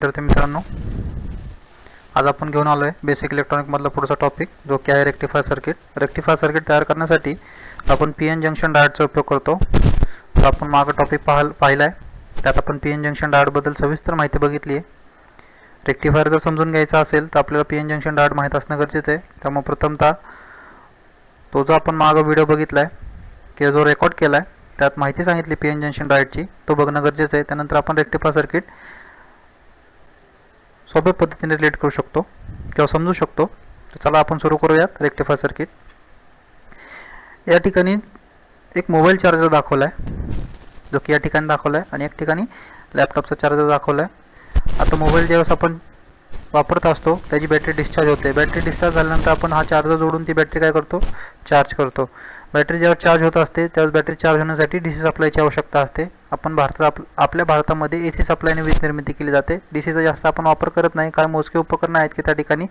तर मित्रांनो, आज आपण घेऊन आलो आहे बेसिक इलेक्ट्रॉनिकमधला पुढचा टॉपिक, जो की आहे रेक्टिफायर सर्किट. रेक्टिफायर सर्किट तयार करण्यासाठी आपण पी एन जंक्शन डायोडचा उपयोग करतो. तर आपण मागं टॉपिक पाहिला आहे, त्यात आपण पी एन जंक्शन डायोडबद्दल सविस्तर माहिती बघितली आहे. रेक्टिफायर जर समजून घ्यायचा असेल तर आपल्याला पी एन जंक्शन डायोड माहीत असणं गरजेचं आहे. त्यामुळे प्रथमतः तो जो आपण मागं व्हिडिओ बघितला आहे किंवा जो रेकॉर्ड केला आहे त्यात माहिती सांगितली पी एन जंक्शन डायोडची, तो बघणं गरजेचं आहे. त्यानंतर आपण रेक्टिफायर सर्किट सोप्या पद्धतीने रिलेट करू शकतो किंवा समजू शकतो. तर चला आपण सुरू करूयात रेक्टिफायर सर्किट. या ठिकाणी एक मोबाईल चार्जर दाखवला आहे, जो की या ठिकाणी दाखवला आहे, आणि एक ठिकाणी लॅपटॉपचा चार्जर दाखवला आहे. आता मोबाईल ज्यावेळेस आपण वापरत असतो त्याची बॅटरी डिस्चार्ज होते. बॅटरी डिस्चार्ज झाल्यानंतर आपण हा चार्जर जोडून ती बॅटरी काय करतो, चार्ज करतो. बॅटरी जेव्हा चार्ज होत असते त्यावेळेस बॅटरी चार्ज होण्यासाठी डीसी सप्लायची आवश्यकता असते. आपण आपल्या भारतामध्ये एसी सप्लायने वीज निर्मिती केली जाते. डीसीचा जास्त आपण वापर करत नाही, कारण मोजके उपकरणं आहेत की त्या ठिकाणी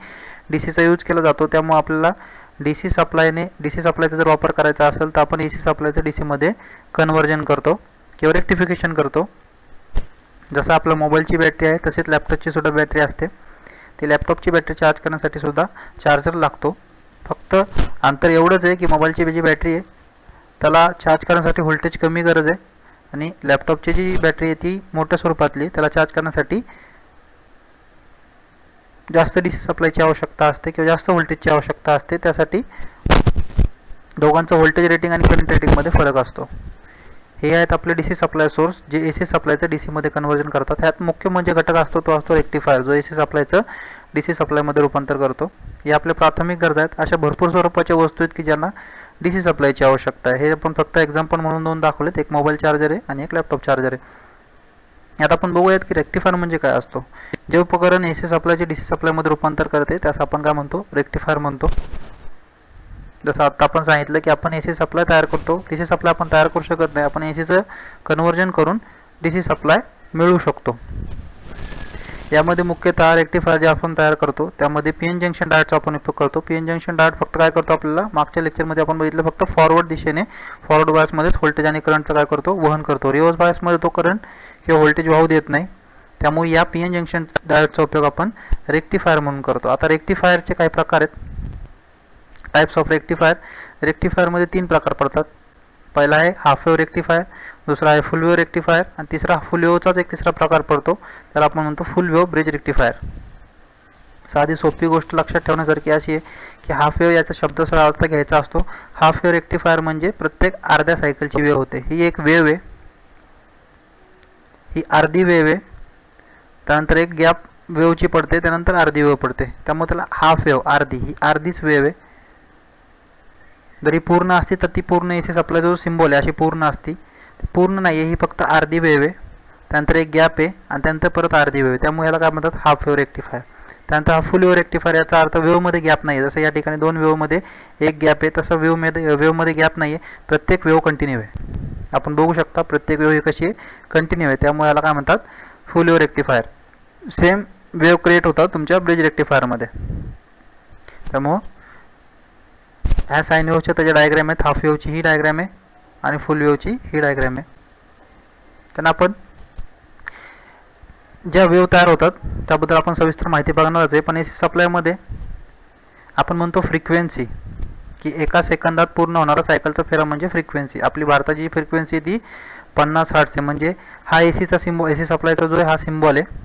डीसीचा यूज केला जातो. त्यामुळे आपल्याला डीसी सप्लायचा जर वापर करायचा असेल तर आपण एसी सप्लायचं डीसीमध्ये कन्व्हर्जन करतो किंवा रेक्टिफिकेशन करतो. जसं आपल्या मोबाईलची बॅटरी आहे तसेच लॅपटॉपची सुद्धा बॅटरी असते. ती लॅपटॉपची बॅटरी चार्ज करण्यासाठी सुद्धा चार्जर लागतो. फक्त अंतर एवढंच आहे की मोबाईलची जी बॅटरी आहे त्याला चार्ज करण्यासाठी व्होल्टेज कमी गरज आहे, आणि लॅपटॉपची जी बॅटरी आहे ती मोठ्या स्वरूपातली, त्याला चार्ज करण्यासाठी जास्त डीसी सप्लायची आवश्यकता असते किंवा जास्त व्होल्टेजची आवश्यकता असते. त्यासाठी दोघांचं व्होल्टेज रेटिंग आणि करंट रेटिंगमध्ये फरक असतो. हे आहेत आपले डीसी सप्लाय सोर्स, जे एसी सप्लायचं डीसीमध्ये कन्व्हर्जन करतात. ह्यात मुख्य म्हणजे घटक असतो तो असतो रेक्टिफायर, जो एसी सप्लायचं डीसी सप्लायमध्ये रूपांतर करतो. हे आपले प्राथमिक गरजा आहेत. अशा भरपूर स्वरूपाच्या वस्तू आहेत की ज्यांना डीसी सप्लायची आवश्यकता आहे. हे आपण फक्त एक्झाम्पल म्हणून दोन दाखवलेत, एक मोबाईल चार्जर आहे आणि एक लॅपटॉप चार्जर आहे. आता आपण बघूयात की रेक्टिफायर म्हणजे काय असतो. जे उपकरण एसी सप्लायचे डीसी सप्लायमध्ये रूपांतर करते त्यास आपण काय म्हणतो, रेक्टिफायर म्हणतो. जसं आता आपण सांगितलं की आपण एसी सप्लाय तयार करतो, डीसी सप्लाय आपण तयार करू शकत नाही. आपण एसीचं कन्व्हर्जन करून डीसी सप्लाय मिळवू शकतो. यामध्ये मुख्यतः रेक्टिफायर जे आपण तयार करतो त्यामध्ये पी एन जंक्शन डायोडचा आपण उपयोग करतो. पी एन जंक्शन डायोड फक्त काय करतो, आपल्याला मागच्या लेक्चरमध्ये आपण बघितलं फक्त फॉरवर्ड दिशेने, फॉरवर्ड बायसमध्येच व्होल्टेज आणि करंटचं काय करतो, वहन करतो. रिव्हर्स बायसमध्ये तो करंट किंवा व्होल्टेज वाहू देत नाही. त्यामुळे या पी एन जंक्शन डायोडचा उपयोग आपण रेक्टिफायर म्हणून करतो. आता रेक्टिफायरचे काही प्रकार आहेत, टाइप्स ऑफ रेक्टिफायर. रेक्टिफायरमध्ये 3 प्रकार पडतात. पहिला आहे हाफ वेव्ह रेक्टिफायर, दुसरा आहे फुल वेव्ह रेक्टिफायर, आणि तिसरा फुल वेव्हचाच एक तिसरा प्रकार पडतो त्याला आपण म्हणतो फुल वेव्ह ब्रिज रेक्टिफायर. साधी सोपी गोष्ट लक्षात ठेवण्यासारखी अशी आहे की हाफ वेव्ह याचा शब्दसळ अर्थ घ्यायचा असतो. हाफ वेव्ह रेक्टिफायर म्हणजे प्रत्येक अर्ध्या सायकलची वेव्ह होते. ही एक वेव्ह आहे, ही अर्धी वेव्ह आहे, त्यानंतर एक गॅप वेव्हची पडते, त्यानंतर अर्धी वेव्ह पडते. त्यामुळे त्याला हाफ वेव्ह, अर्धी, ही अर्धीच वेव्ह आहे. जरी पूर्ण असती तर ती पूर्ण एसी सप्लाय जो सिम्बॉल आहे अशी पूर्ण असती, पूर्ण नाही आहे, ही फक्त अर्धी वेव्ह आहे. त्यानंतर एक गॅप आहे आणि त्यानंतर परत अर्धी वेव्ह आहे. त्यामुळे याला काय म्हणतात, हाफ वेव्ह रेक्टिफायर. त्यानंतर हा फुल वेव्ह रेक्टिफायर, याचा अर्थ वेव्हमध्ये गॅप नाही आहे. जसं या ठिकाणी 2 वेव्हमध्ये एक गॅप आहे, तसं वेव्हमध्ये गॅप नाही आहे, प्रत्येक वेव्ह कंटिन्यू आहे. आपण बघू शकता प्रत्येक वेव्ह ही कशी आहे, कंटिन्यू आहे. त्यामुळे याला काय म्हणतात, फुल wave rectifier. Same wave create होतात तुमच्या ब्रिज रेक्टिफायरमध्ये. त्यामुळं ह्या साईन वेव्हच्या त्याच्या डायग्रॅम आहेत. हाफ वेव्हची ही डायग्रॅम आहे आणि फुल वेव्हची ही डायग्रॅम आहे. त्यांना आपण ज्या वेव्ह तयार होतात त्याबद्दल आपण सविस्तर माहिती बघणारच आहे. पण एसी सप्लायमध्ये आपण म्हणतो फ्रिक्वेन्सी, की एका सेकंदात पूर्ण होणारा सायकलचा फेरा म्हणजे फ्रिक्वेन्सी. आपली भारताची जी फ्रिक्वेन्सी ती 50 हर्ट्झ आहे. म्हणजे हा एसीचा सिम्बॉल, एसी सप्लायचा जो आहे हा सिम्बॉल आहे,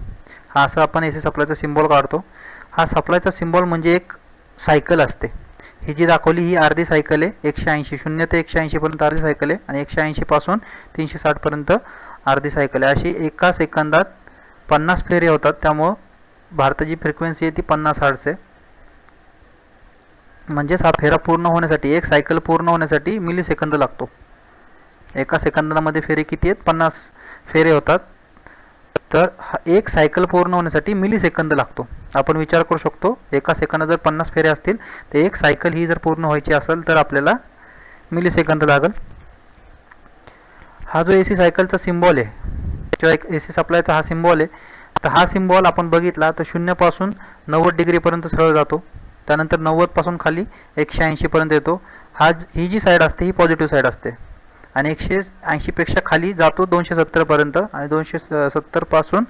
हा असं आपण एसी सप्लायचा सिम्बॉल काढतो. हा सप्लायचा सिम्बॉल म्हणजे एक सायकल असते. ही जी दाखवली ही अर्धी सायकल आहे, 180, 0 ते 180 पर्यंत अर्धी सायकल आहे, आणि 180 पासून 360 पर्यंत अर्धी सायकल आहे. अशी एका सेकंदात 50 फेरे होतात. त्यामुळं भारताची फ्रिक्वेन्सी आहे ती 50 हर्ट्झ आहे. म्हणजेच हा फेरा पूर्ण होण्यासाठी, एक सायकल पूर्ण होण्यासाठी मिली सेकंद लागतो. एका सेकंदामध्ये फेरे किती आहेत, 50 फेरे होतात. तर एक सायकल पूर्ण होण्यासाठी मिली सेकंद लागतो. आपण विचार करू शकतो, एका सेकंदात जर 50 फेरे असतील तर एक सायकल ही जर पूर्ण व्हायची असेल तर आपल्याला मिली सेकंद लागेल. हा जो एसी सायकलचा सिम्बॉल आहे किंवा एक एसी सप्लायचा हा सिम्बॉल आहे, तर हा सिम्बॉल आपण बघितला तर 0 पासून 90 डिग्रीपर्यंत सरळ जातो. त्यानंतर 90 पासून खाली 180 पर्यंत येतो. ही जी साईड असते ही पॉझिटिव्ह साईड असते, आणि 180 पेक्षा खाली जातो 270 पर्यंत, आणि 270 पासून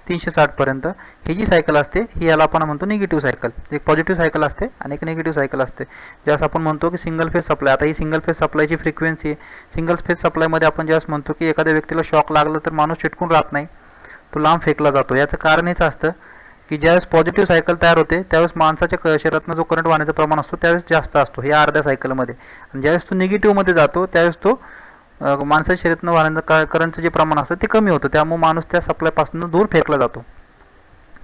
360 पर्यंत ही जी सायकल असते ही याला आपण म्हणतो निगेटिव्ह सायकल. एक पॉझिटिव्ह सायकल असते आणि एक निगेटिव्ह सायकल असते. ज्यास आपण म्हणतो की सिंगल फेज सप्लाय. आता ही सिंगल फेज सप्लायची फ्रिक्वेन्सी आहे. सिंगल फेज सप्लायमध्ये आपण ज्यावेळेस म्हणतो की एखाद्या व्यक्तीला शॉक लागला तर माणूस चिटकून राहत नाही, तो लांब फेकला जातो. याचं कारण हेच असतं की ज्यावेळेस पॉझिटिव्ह सायकल तयार होते त्यावेळेस माणसाच्या शरीरातनं जो करंट वाहण्याचं प्रमाण असतो त्यावेळेस जास्त असतो या अर्ध्या सायकलमध्ये. आणि ज्यावेळेस तो निगेटिव्हमध्ये जातो त्यावेळेस तो माणसाच्या शरीरातनं वाहण्याचं करंटचं जे प्रमाण असतं ते कमी होतं. त्यामुळे माणूस त्या सप्लायपासून दूर फेकला जातो.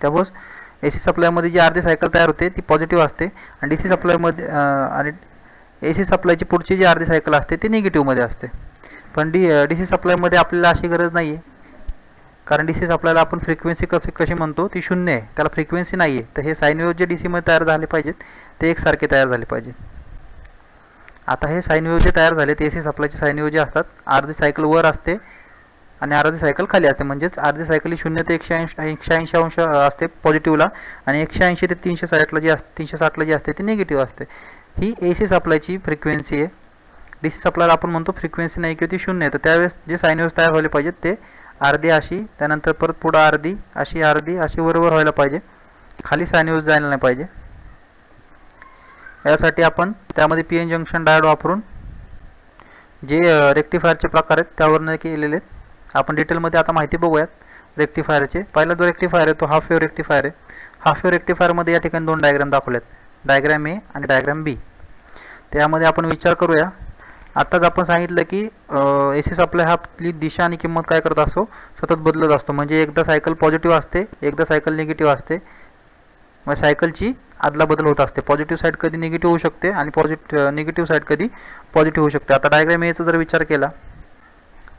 त्यामुळे AC सप्लायमध्ये जी अर्धी सायकल तयार होते ती पॉझिटिव्ह असते आणि DC सप्लायमध्ये आणि AC सप्लायची पुढची जी अर्धी सायकल असते ती निगेटिव्हमध्ये असते. पण DC सप्लायमध्ये आपल्याला अशी गरज नाही आहे, कारण DC सप्लायला आपण फ्रिक्वेन्सी कशी म्हणतो ती 0 आहे, त्याला फ्रिक्वेन्सी नाही आहे. तर हे साईन वेव्ह जे DCमध्ये तयार झाले पाहिजेत ते एकसारखे तयार झाले पाहिजेत. आता हे साईन वेव्ह जे तयार झाले ते AC सप्लायचे साईन वेव्ह जे असतात अर्धी सायकल वर असते आणि अर्धी सायकल खाली असते. म्हणजेच अर्धी सायकल ही 0 ते 180 अंश असते पॉझिटिव्हला आणि 180 ते 360ला जी असते 360ला जी असते ती निगेटिव्ह असते. ही AC सप्लायची फ्रिक्वेन्सी आहे. DC सप्लायला आपण म्हणतो फ्रिक्वेन्सी नाही किंवा ती 0 आहे. तर त्यावेळेस जे साईन वेव्ह तयार व्हायला पाहिजेत ते अर्धी अशी, त्यानंतर परत पुढं अर्धी अशी वरवर व्हायला पाहिजे, खाली साईन वेव्ह जायला नाही पाहिजे. यासाठी आपण त्यामध्ये PN जंक्शन डायोड वापरून जे रेक्टिफायरचे प्रकार आहेत त्यावरनं केलेले आहेत. आपण डिटेलमध्ये आता माहिती बघूयात रेक्टिफायरचे. पहिला जो रेक्टिफायर आहे तो हाफ वेव्ह रेक्टिफायर आहे. हाफ वेव्ह रेक्टिफायरमध्ये या ठिकाणी 2 डायग्राम दाखवलेत, डायग्राम A आणि डायग्राम B. त्यामध्ये आपण विचार करूया. आत्ताच आपण सांगितलं की AC सप्लाय हा आपली दिशा आणि किंमत काय करत असतो, सतत बदलत असतो. म्हणजे एकदा सायकल पॉझिटिव्ह असते, एकदा सायकल निगेटिव्ह असते. मग सायकलची आदलाबदल होत असते. पॉझिटिव्ह साईड कधी निगेटिव्ह होऊ शकते आणि निगेटिव्ह साईड कधी पॉझिटिव्ह होऊ शकते. आता डायग्राम Aचा जर विचार केला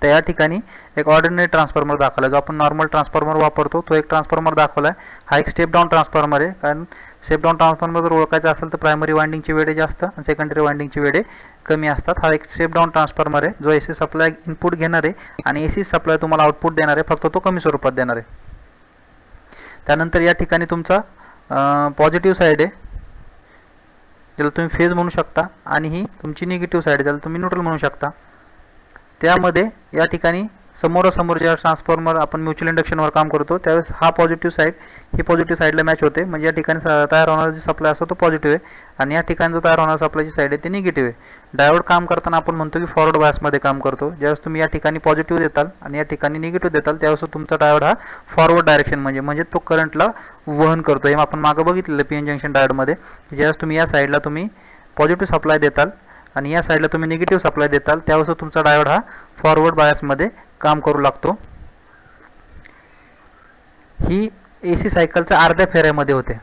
तर या ठिकाणी एक ऑर्डिनरी ट्रान्सफॉर्मर दाखवला, जो आपण नॉर्मल ट्रान्सफॉर्मर वापरतो तो एक ट्रान्सफॉर्मर दाखवला आहे. हा एक स्टेप डाऊन ट्रान्सफॉर्मर आहे. कारण स्टेप डाऊन ट्रान्सफॉर्मर जर ओळखायचं असेल तर प्रायमरी वाइंडिंगची वेळे जास्त आणि सेकंडरी वाइंडिंगची वेळे कमी असतात. हा एक स्टेप डाऊन ट्रान्सफॉर्मर आहे जो AC सप्लाय इनपुट घेणार आहे आणि AC सप्लाय तुम्हाला आउटपुट देणार आहे, फक्त तो कमी स्वरूपात देणार आहे. त्यानंतर या ठिकाणी तुमचा पॉझिटिव्ह साईड आहे ज्याला तुम्ही फेज म्हणू शकता आणि ही तुमची निगेटिव्ह साईड आहे ज्याला तुम्ही न्यूट्रल म्हणू शकता. त्यामध्ये या ठिकाणी समोरासमोर ज्या ट्रान्सफॉर्मर आपण म्युच्युअल इंडक्शनवर काम करतो त्यावेळेस हा पॉझिटिव्ह साईड ही पॉझिटिव्ह साईडला मॅच होते. म्हणजे या ठिकाणी तयार होणारा जो सप्लाय असतो तो पॉझिटिव्ह आहे आणि या ठिकाणी जो तयार होणारा सप्लायची साईड आहे ती निगेटिव्ह आहे. डायोड काम करताना आपण म्हणतो की फॉरवर्ड बायसमध्ये काम करतो. ज्यावेळेस तुम्ही या ठिकाणी पॉझिटिव्ह देताल आणि या ठिकाणी निगेटिव्ह देताल त्यावेळेस तुमचा डायोड हा फॉरवर्ड डायरेक्शन म्हणजे तो करंटला वहन करतो. हे आपण मागं बघितलेलं PN जंक्शन डायोडमध्ये. ज्यावेळेस तुम्ही या साईडला तुम्ही पॉझिटिव्ह सप्लाय देताल आणि या साईडला तुम्ही निगेटिव्ह सप्लाय देताल त्यावेळेस तुमचा डायोड हा फॉरवर्ड बायसमध्ये काम करू लागतो. ही AC सायकलच्या अर्ध्या फेऱ्यामध्ये होते.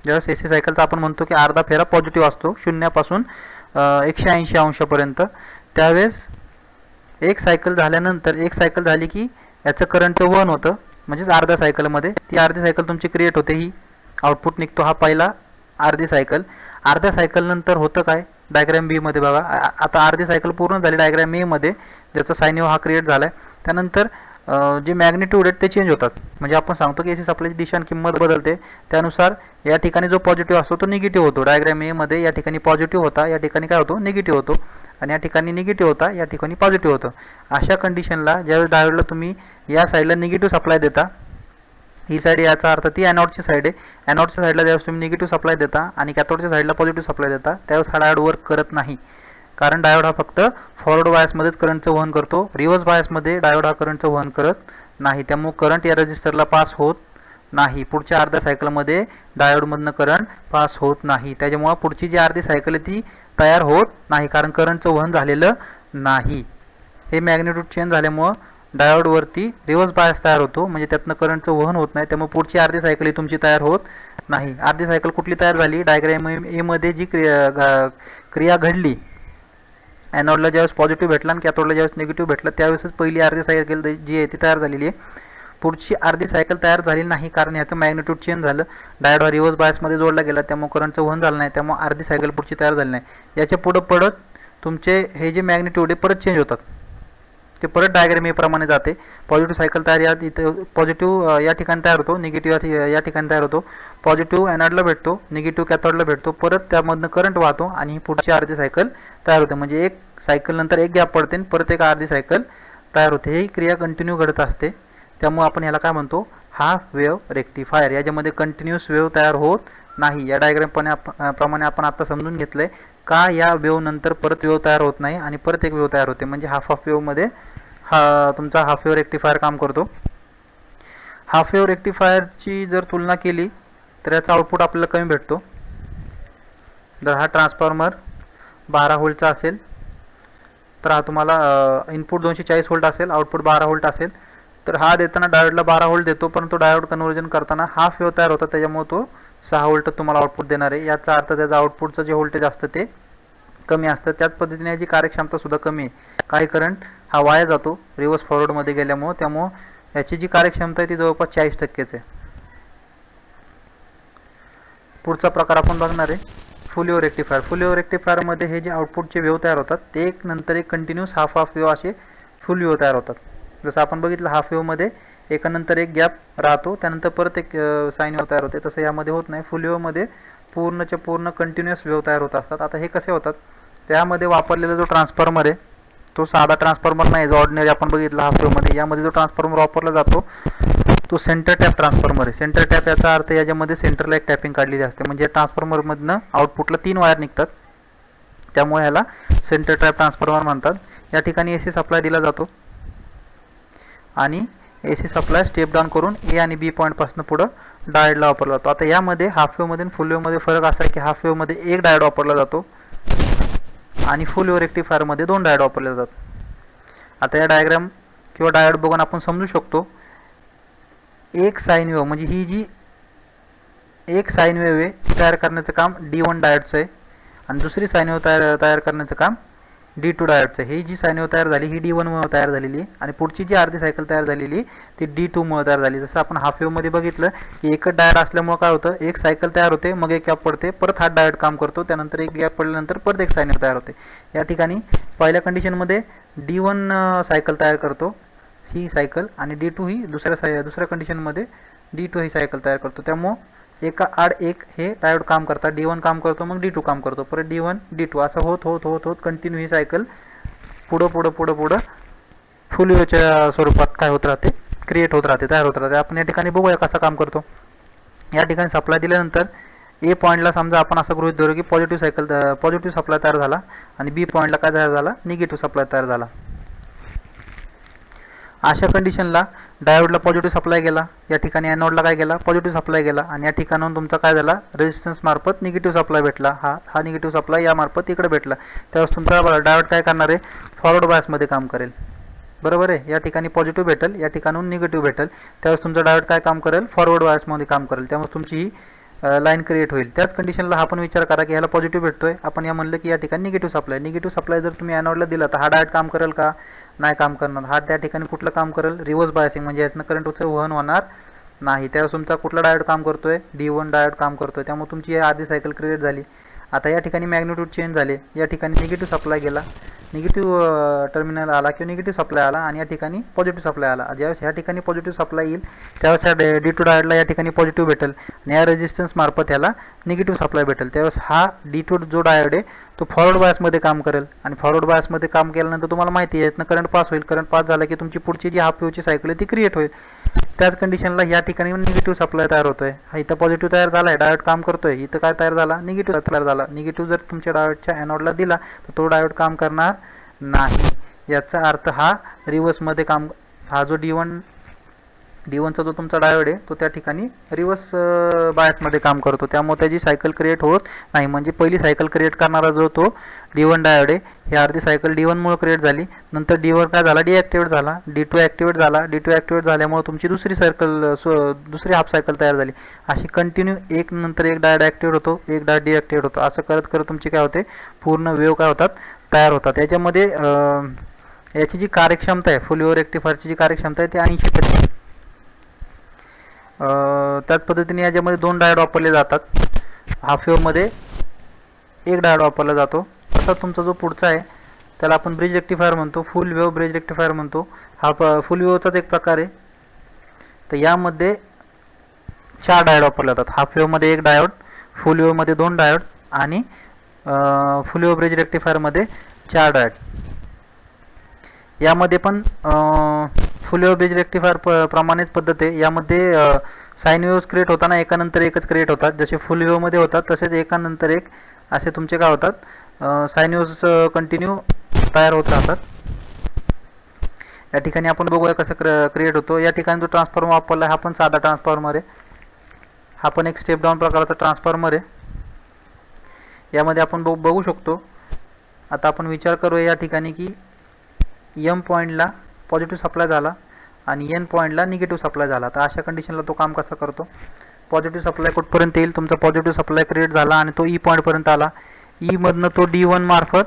ज्यावेळेस AC सायकलचा आपण म्हणतो की अर्धा फेरा पॉझिटिव्ह असतो 0 पासून 180 अंशापर्यंत. त्यावेळेस एक सायकल झाल्यानंतर एक सायकल झाली की याचं करंटचं वहन होतं, म्हणजेच अर्ध्या सायकलमध्ये ती अर्धी सायकल तुमची क्रिएट होते. ही आउटपुट निघतो हा पहिला अर्धी सायकल. अर्ध्या सायकल नंतर होतं काय डायग्राम B मध्ये बघा. आता अर्धी सायकल पूर्ण झाली डायग्राम A मध्ये ज्याचा साइन वेव्ह हा क्रिएट झाला आहे. त्यानंतर जे मॅग्निट्यूड आहेत ते चेंज होतात. म्हणजे आपण सांगतो की AC सप्लायची दिशा आणि किंमत बदलते. त्यानुसार या ठिकाणी जो पॉझिटिव्ह असतो तो निगेटिव्ह होतो. डायग्राम A मध्ये या ठिकाणी पॉझिटिव्ह होता, या ठिकाणी काय होतो निगेटिव्ह होतो आणि या ठिकाणी निगेटिव्ह होता, या ठिकाणी पॉझिटिव्ह होतं. अशा कंडिशनला ज्यावेळेस डायोडला तुम्ही या साईडला निगेटिव्ह सप्लाय देता, ही साईड याचा अर्थ ती ॲनोडची साईड आहे. ॲनोडच्या साईडला ज्यावेळेस तुम्ही निगेटिव्ह सप्लाय देता आणि कॅथोडच्या साईडला पॉझिटिव्ह सप्लाय देता त्यावेळेस हा डायोड वर्क करत नाही. कारण डायोड हा फक्त फॉरवर्ड बायसमध्येच करंटचं वहन करतो, रिव्हर्स बायसमध्ये डायोड हा करंटचं वहन करत नाही. त्यामुळे करंट या रजिस्टरला पास होत नाही. पुढच्या अर्ध्या सायकलमध्ये डायोडमधनं करंट पास होत नाही. त्याच्यामुळे पुढची जी अर्धी सायकल आहे ती तयार होत नाही कारण करंटचं वहन झालेलं नाही. हे मॅग्निट्यूड चेंज झाल्यामुळं डायोडवरती रिव्हर्स बायस तयार होतो, म्हणजे त्यातनं करंटचं वहन होत नाही. त्यामुळे पुढची अर्धी सायकल ही तुमची तयार होत नाही. अर्धी सायकल कुठली तयार झाली, डायग्राम A मध्ये जी क्रिया घडली, ॲनोडला ज्यावेळेस पॉझिटिव्ह भेटला आणि कॅथोडला ज्यावेळेस निगेटिव्ह भेटला त्यावेळेसच पहिली अर्धी सायकल जी आहे ती तयार झालेली आहे. पुढची अर्धी सायकल तयार झाली नाही कारण याचं मॅग्निट्यूड चेंज झालं. डायोड हा रिव्हर्स बायसमध्ये जोडला गेला त्यामुळे करंटचं वहन झालं नाही, त्यामुळे अर्धी सायकल पुढची तयार झाली नाही. याच्या पुढं पडत तुमचे हे जे मॅग्निट्यूड आहे परत चेंज होतात, ते परत डायग्राम A प्रमाणे जाते. पॉझिटिव्ह सायकल तयार या इथं पॉझिटिव्ह या ठिकाणी तयार होतो, निगेटिव्ह या ठिकाणी तयार होतो. पॉझिटिव्ह ॲनोडला भेटतो, निगेटिव्ह कॅथोडला भेटतो, परत त्यामधनं करंट वाहतो आणि ही पुढची अर्धी सायकल तयार होते. म्हणजे एक सायकल नंतर एक गॅप पडते आणि परत एक अर्धी सायकल तयार होते. ही क्रिया कंटिन्यू घडत असते. त्यामुळे आपण याला काय म्हणतो, हाफ वेव्ह रेक्टिफायर, याच्यामध्ये कंटिन्युअस वेव्ह तयार होत नाही. या डायग्राम प्रमाणे आपण आता समजून घेतलंय का या वेव्ह नंतर परत वेव्ह तयार होत नाही आणि परत एक वेव्ह तयार होते, म्हणजे हाफ वेव्हमध्ये तुमचा हाफ वेव्ह रेक्टिफायर काम करतो. हाफ वेव्ह रेक्टिफायरची जर तुलना केली तर याचा आउटपुट आपल्याला कमी भेटतो. जर हा ट्रान्सफॉर्मर 12 व्होल्टचा असेल तर हा तुम्हाला इनपुट 240 व्होल्ट असेल, आउटपुट 12 व्होल्ट असेल, तर हा देताना डायोडला 12 व्होल्ट देतो, परंतु डायोड कन्व्हर्जन करताना हाफ वेव्ह तयार होतात, त्याच्यामुळे तो 6 व्होल्ट तुम्हाला आउटपुट देणार आहे. याचा अर्थ त्याचा आउटपुटचं जे व्होल्टेज असतं ते कमी असतं. त्याच पद्धतीने याची कार्यक्षमता सुद्धा कमी आहे. काही करंट हा वाया जातो रिव्हर्स फॉरवर्डमध्ये गेल्यामुळे, त्यामुळे याची जी कार्यक्षमता आहे ती जवळपास 40% आहे. पुढचा प्रकार आपण बघणार आहे full wave rectifier. Full wave रेक्टिफायरमध्ये हे जे आउटपुटचे वेव्ह तयार होतात ते एक नंतर एक कंटिन्यूस हाफ वेव्ह असे फुल वेव्ह तयार होतात. जसं आपण बघितलं हाफ वेव्हमध्ये एकानंतर एक गॅप राहतो, त्यानंतर परत एक साइन वेव्ह तयार होते, तसं यामध्ये होत नाही. फुल वेव्हमध्ये पूर्णच्या पूर्ण कंटिन्युअस वेव्ह तयार होत असतात. आता हे कसे होतात, त्यामध्ये वापरलेला जो ट्रान्सफॉर्मर आहे तो साधा ट्रान्सफॉर्मर नाही जो ऑर्डिनरी आपण बघितला हाफ वेव्हमध्ये. यामध्ये जो ट्रान्सफॉर्मर वापरला जातो तो सेंटर टॅप ट्रान्सफॉर्मर आहे. सेंटर टॅप याचा अर्थ याच्यामध्ये सेंटरला एक टॅपिंग काढलेली असते, म्हणजे ट्रान्सफॉर्मरमधनं आउटपुटला 3 वायर निघतात, त्यामुळे ह्याला सेंटर टॅप ट्रान्सफॉर्मर म्हणतात. या ठिकाणी AC सप्लाय दिला जातो आणि AC सप्लाय स्टेप डाऊन करून A आणि B पॉईंटपासून पुढं डायोडला वापरला जातो. आता यामध्ये हाफ वेव्हमध्ये आणि फुल वेव्हमध्ये फरक असा आहे की हाफ वेव्हमध्ये एक डायोड वापरला जातो आणि फुल वेव्ह रेक्टिफायरमध्ये 2 डायोड वापरले जातात. आता या डायग्राम किंवा डायोड बघून आपण समजू शकतो एक साइन वेव्ह म्हणजे ही जी एक साइन वेव्ह आहे तयार करण्याचं काम D1 डायोडचं आहे आणि दुसरी साइन वेव्ह तयार करण्याचं काम D2 डायोडचं आहे. ही जी साइन वेव्ह तयार झाली ही D1 मुळे तयार झालेली आहे आणि पुढची जी अर्धी सायकल तयार झालेली ती D2 मुळे तयार झाली. जसं आपण हाफ वेव्हमध्ये बघितलं की एकच डायोड असल्यामुळे काय होतं, एक सायकल तयार होते, मग एक गॅप पडते, परत हा डायोड काम करतो, त्यानंतर एक गॅप पडल्यानंतर परत एक साइन वेव्ह तयार होते. या ठिकाणी पहिल्या कंडिशनमध्ये D1 सायकल तयार करतो ही सायकल आणि D2 ही दुसऱ्या कंडिशनमध्ये D2 ही सायकल तयार करतो. त्यामुळे एका आड एक हे डायोड काम करतात. D1 काम करतो, मग D2 काम करतो, परत D1 D2 असं होत होत होत होत कंटिन्यू ही सायकल पुढं फुल वेव्हच्या स्वरूपात काय होत राहते, क्रिएट होत राहते, तयार होत राहते. आपण या ठिकाणी बघूया कसा काम करतो. या ठिकाणी सप्लाय दिल्यानंतर A पॉईंटला समजा आपण असं गृहीत धरू की पॉझिटिव्ह सप्लाय तयार झाला आणि B पॉईंटला काय तयार झाला, निगेटिव्ह सप्लाय तयार झाला. अशा कंडिशनला डायोडला पॉझिटिव्ह सप्लाय गेला, या ठिकाणी एनोडला काय गेला, पॉझिटिव्ह सप्लाय गेला आणि या ठिकाणाहून तुमचा काय झाला, रेजिस्टन्स मार्फत निगेटिव्ह सप्लाय भेटला. हा निगेटिव्ह सप्लाय या मार्फत इकडे भेटला. त्यावेळेस तुमचा डायोड काय करणार आहे, फॉरवर्ड बायसमध्ये काम करेल. बरोबर आहे. या ठिकाणी पॉझिटिव्ह भेटेल, या ठिकाणून निगेटिव्ह भेटेल, त्यावेळेस तुमचा डायोड काय काम करेल, फॉरवर्ड बायसमध्ये काम करेल. त्यामुळे तुमची ही लाईन क्रिएट होईल. त्याच कंडिशनला हा पण विचार करा की ह्याला पॉझिटिव्ह भेटतोय, आपण या म्हणलं की या ठिकाणी निगेटिव्ह सप्लाय जर तुम्ही एनोडला दिला तर हा डायोड काम करेल का, नाही काम करणार. हा त्या ठिकाणी कुठलं काम करेल, रिव्हर्स बायसिंग, म्हणजे यातनं करंट वहन होणार नाही. त्यावेळेस तुमचा कुठला डायोड काम करतोय, D1 डायोड काम करतोय. त्यामुळे तुमची आधी सायकल क्रिएट झाली. आता या ठिकाणी मॅग्निट्यूड चेंज झाले, या ठिकाणी निगेटिव्ह सप्लाय गेला, निगेटिव्ह टर्मिनल आला किंवा निगेटिव्ह सप्लाय आला आणि या ठिकाणी पॉझिटिव्ह सप्लाय आला. ज्यावेळेस ह्या ठिकाणी पॉझिटिव्ह सप्लाय येईल त्यावेळेस ह्या D2 डायोडला या ठिकाणी पॉझिटिव्ह भेटेल आणि या रेजिस्टन्स मार्फत ह्याला निगेटिव्ह सप्लाय भेटेल. त्यावेळेस हा D2 जो डायोड आहे तो फॉरवर्ड बायसमध्ये काम करेल आणि फॉरवर्ड बायसमध्ये काम केल्यानंतर तुम्हाला माहिती आहे यातनं करंट पास होईल. करंट पास झाला की तुमची पुढची जी हाफ वेव्हची सायकल आहे ती क्रिएट होईल. त्याच कंडिशनला या ठिकाणी निगेटिव्ह सप्लाय तयार होतोय. हा इथं पॉझिटिव्ह तयार झाला आहे, डायोड काम करतोय, इथं काय तयार झाला, निगेटिव्ह तयार झाला. निगेटिव्ह जर तुमच्या डायोडच्या एनोडला दिला तर तो डायोड काम करणार नाही. याचा अर्थ हा रिव्हर्समध्ये काम, हा जो D1चा जो तुमचा डायोड आहे तो त्या ठिकाणी रिव्हर्स बायसमध्ये काम करतो, त्यामुळे त्याची सायकल क्रिएट होत नाही. म्हणजे पहिली सायकल क्रिएट करणारा जो तो D1 डायोड आहे, ही अर्धी सायकल D1 मुळे क्रिएट झाली, नंतर D1 काय झाला, डिॲक्टिवेट झाला, D2 ॲक्टिवेट झाला, D2 ॲक्टिवेट झाल्यामुळे तुमची दुसरी हाफ सायकल तयार झाली. अशी कंटिन्यू एक नंतर एक डायोड ॲक्टिवेट होतो, एक डायोड डिॲक्टिवेट होतो, असं करत करत तुमची काय होते, पूर्ण वेव्ह काय होतात, तयार होतात. याच्यामध्ये याची जी कार्यक्षमता आहे, फुल वेव्ह रेक्टिफायरची जी कार्यक्षमता आहे ती 80%. त्याच पद्धतीने याच्यामध्ये 2 डायोड वापरले जातात. हाफ वेव्हमध्ये एक डायोड वापरला जातो. तसा तुमचा जो पुढचा आहे त्याला आपण ब्रिज रेक्टिफायर म्हणतो, फुल वेव्ह ब्रिज रेक्टिफायर म्हणतो. हा फुल वेव्हचाच एक प्रकार आहे. तर यामध्ये 4 डायोड वापरले जातात. हाफ वेव्हमध्ये एक डायोड, फुल वेव्हमध्ये 2 डायोड आणि फुल वेव्ह ब्रिज रेक्टिफायरमध्ये 4 डायोड. यामध्ये पण फुल वेव्ह ब्रिज रेक्टिफायर प्रमाणेच पद्धत आहे. यामध्ये साईन वेव्हज क्रिएट होताना एकानंतर एकच क्रिएट होतात. जसे फुल वेव्हमध्ये होतात तसेच एकानंतर एक असे तुमचे काय होतात, साईन वेव्हज कंटिन्यू तयार होत राहतात. या ठिकाणी आपण बघूया कसं क्रिएट होतो. या ठिकाणी जो ट्रान्सफॉर्मर वापरला आहे हा पण साधा ट्रान्सफॉर्मर आहे. हा पण एक स्टेप डाऊन प्रकारचा ट्रान्सफॉर्मर आहे. यामध्ये आपण बघू शकतो. आता आपण विचार करूया या ठिकाणी की एम पॉईंटला पॉझिटिव्ह सप्लाय झाला आणि एन पॉईंटला निगेटिव्ह सप्लाय झाला. तर अशा कंडिशनला तो काम कसं करतो. पॉझिटिव्ह सप्लाय कुठपर्यंत येईल, तुमचा पॉझिटिव्ह सप्लाय क्रिएट झाला आणि तो ई पॉईंटपर्यंत आला. ईमधनं तो D1 मार्फत,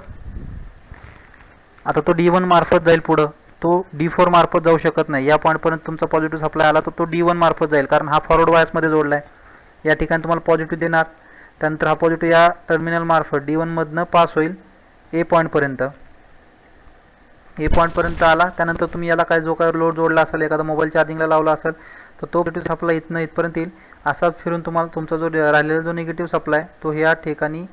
आता तो D1 मार्फत जाईल पुढं, तो D4 मार्फत जाऊ शकत नाही. या पॉईंटपर्यंत तुमचा पॉझिटिव्ह सप्लाय आला तर तो D1 मार्फत जाईल, कारण हा फॉरवर्ड बायसमध्ये जोडला आहे. या ठिकाणी तुम्हाला पॉझिटिव्ह देणार, त्यानंतर हा पॉझिटिव्ह या टर्मिनल मार्फत D1 मधनं पास होईल ए पॉईंटपर्यंत. ए पॉईंटपर्यंत आला, त्यानंतर तुम्ही याला काय जो काय लोड जोडला असेल, एखादा मोबाईल चार्जिंगला लावला असेल तर तो पॉझिटिव्ह सप्लाय इथपर्यंत येईल. असाच फिरून तुम्हाला तुमचा जो राहिलेला जो निगेटिव्ह सप्लाय तो या ठिकाणी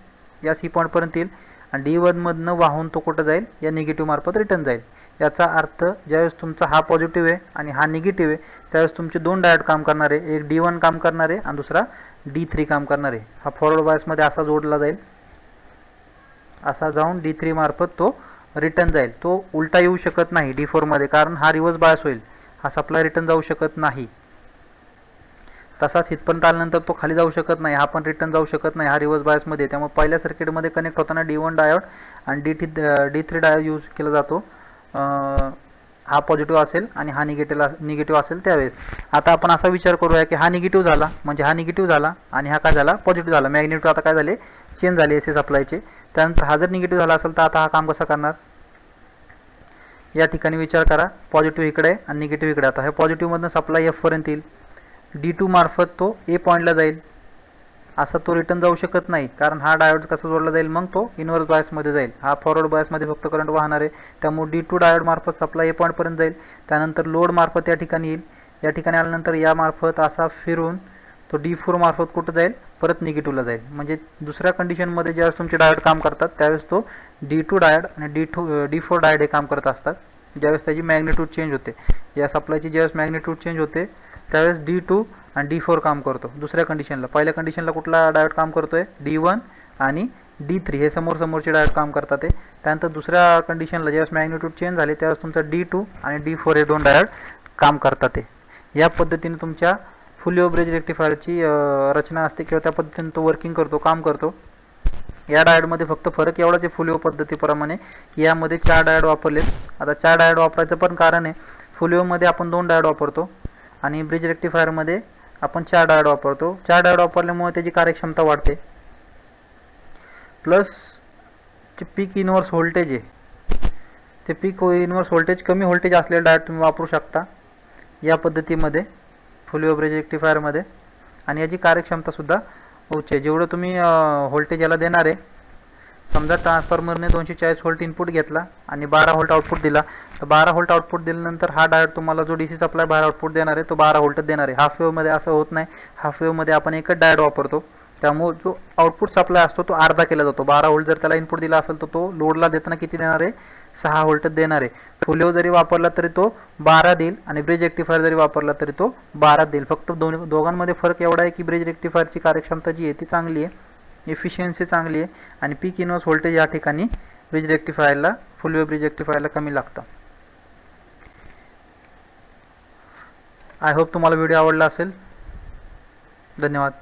या सी पॉईंटपर्यंत येईल आणि D1 मधनं वाहून तो कुठं जाईल, या निगेटिव्ह मार्फत रिटर्न जाईल. याचा अर्थ ज्यावेळेस तुमचा हा पॉझिटिव्ह आहे आणि हा निगेटिव्ह आहे त्यावेळेस तुमचे दोन डायोड काम करणार आहे. एक D1 काम करणार आहे आणि दुसरा D3 काम करणार आहे. हा फॉरवर्ड बायसमध्ये असा जोडला जाईल, असा जाऊन D3 मार्फत तो रिटर्न जाईल. तो उलटा येऊ शकत नाही D4 मध्ये, कारण हा रिव्हर्स बायस होईल. हा सप्लाय रिटर्न जाऊ शकत नाही. तसाच इथपर्यंत आल्यानंतर तो खाली जाऊ शकत नाही, हा पण रिटर्न जाऊ शकत नाही, हा रिव्हर्स बायसमध्ये. त्यामुळे पहिल्या सर्किटमध्ये कनेक्ट होताना D1 डायोड आणि D3 डायोड यूज केला जातो. हा पॉझिटिव्ह असेल आणि हा निगेटिव्ह असेल त्यावेळेस. आता आपण असा विचार करूया की हा निगेटिव्ह झाला म्हणजे हा निगेटिव्ह झाला आणि हा काय झाला, पॉझिटिव्ह झाला. मॅग्नेट्यूड आता काय झाले, चेंज झाले एसी सप्लायचे. त्यानंतर हा जर निगेटिव्ह झाला असेल तर आता हा काम कसं करणार. या ठिकाणी विचार करा, पॉझिटिव्ह इकडे आहे आणि निगेटिव्ह इकडे. आता हे पॉझिटिव्हमधनं सप्लाय F पर्यंत येईल, D2 मार्फत तो ए पॉईंटला जाईल. असा तो रिटर्न जाऊ शकत नाही, कारण हा डायोड कसा जोडला जाईल, मग तो इनव्हर्स बायसमध्ये जाईल. हा फॉरवर्ड बायसमध्ये फक्त करंट वाहणार आहे, त्यामुळे D2 डायोड मार्फत सप्लाय ए पॉईंटपर्यंत जाईल. त्यानंतर लोड मार्फत या ठिकाणी येईल. या ठिकाणी आल्यानंतर या मार्फत असा फिरून तो D4 मार्फत कुठं जाईल, परत निगेटिव्हला जाईल. म्हणजे दुसऱ्या कंडिशनमध्ये ज्यावेळेस तुमचे डायोड काम करतात त्यावेळेस तो D2 डायोड आणि D4 डायोड हे काम करत असतात. ज्यावेळेस त्याची मॅग्नेट्यूड चेंज होते, या सप्लायची ज्यावेळेस मॅग्नेट्यूड चेंज होते त्यावेळेस D2 आणि D4 काम करतो. दुसऱ्या कंडिशनला, पहिल्या कंडिशनला कुठला डायोड काम करतोय, D1 आणि D3 हे समोरचे डायोड काम करतात. त्यानंतर दुसऱ्या कंडिशनला ज्यावेळेस मॅग्नेट्यूड चेंज झाले त्यावेळेस तुमचा D2 आणि D4 हे दोन डायोड काम करतात. या पद्धतीने तुमच्या फुल वेव्ह ब्रिज रेक्टिफायरची रचना असते किंवा त्या पद्धतीने तो वर्किंग करतो, काम करतो. या डायोडमध्ये फक्त फरक एवढाच आहे फुल वेव्ह पद्धतीप्रमाणे की यामध्ये 4 डायोड वापरलेत. आता 4 डायोड वापरायचं पण कारण आहे, फुल वेव्हमध्ये आपण 2 डायोड वापरतो आणि ब्रिज रेक्टिफायरमध्ये आपण 4 डायोड वापरतो. 4 डायोड वापरल्यामुळे त्याची कार्यक्षमता वाढते. प्लस जे पीक इनव्हर्स व्होल्टेज आहे, ते पीक इनव्हर्स व्होल्टेज कमी व्होल्टेज असलेले डायोड तुम्ही वापरू शकता या पद्धतीमध्ये फुल वेव्ह ब्रिज रेक्टिफायरमध्ये. आणि याची कार्यक्षमतासुद्धा उच्च आहे. जेवढं तुम्ही व्होल्टेज याला देणार आहे, समजा ट्रान्सफॉर्मरने 240 व्होल्ट इनपुट घेतला आणि 12 व्होल्ट आउटपुट दिला, तर 12 व्होल्ट आउटपुट दिल्यानंतर हा डायोड तुम्हाला जो DC सप्लाय 12 आउटपुट देणार आहे तो 12 व्होल्ट देणार आहे. हाफ वेव्हमध्ये असं होत नाही. हाफ वेव्हमध्ये आपण एकच डायोड वापरतो, त्यामुळे जो आउटपुट सप्लाय असतो तो अर्धा केला जातो. 12 व्होल्ट जर त्याला इनपुट दिला असेल तर तो लोडला देताना किती देणार आहे, 6 व्होल्ट देणार आहे. फुल वेव्ह जरी वापरला तरी तो 12 देईल आणि ब्रिज रेक्टिफायर जरी वापरला तरी तो 12 देईल. फक्त दोघांमध्ये फरक एवढा आहे की ब्रिज रेक्टिफायरची कार्यक्षमता जी आहे ती चांगली आहे, एफिशियन्सी चांगली आहे आणि पीक इनव्हर्स व्होल्टेज या ठिकाणी ब्रिज रेक्टिफायरला, फुल वेव्ह ब्रिज रेक्टिफायरला कमी लागतं. आय होप तुम्हाला व्हिडिओ आवडला असेल. धन्यवाद.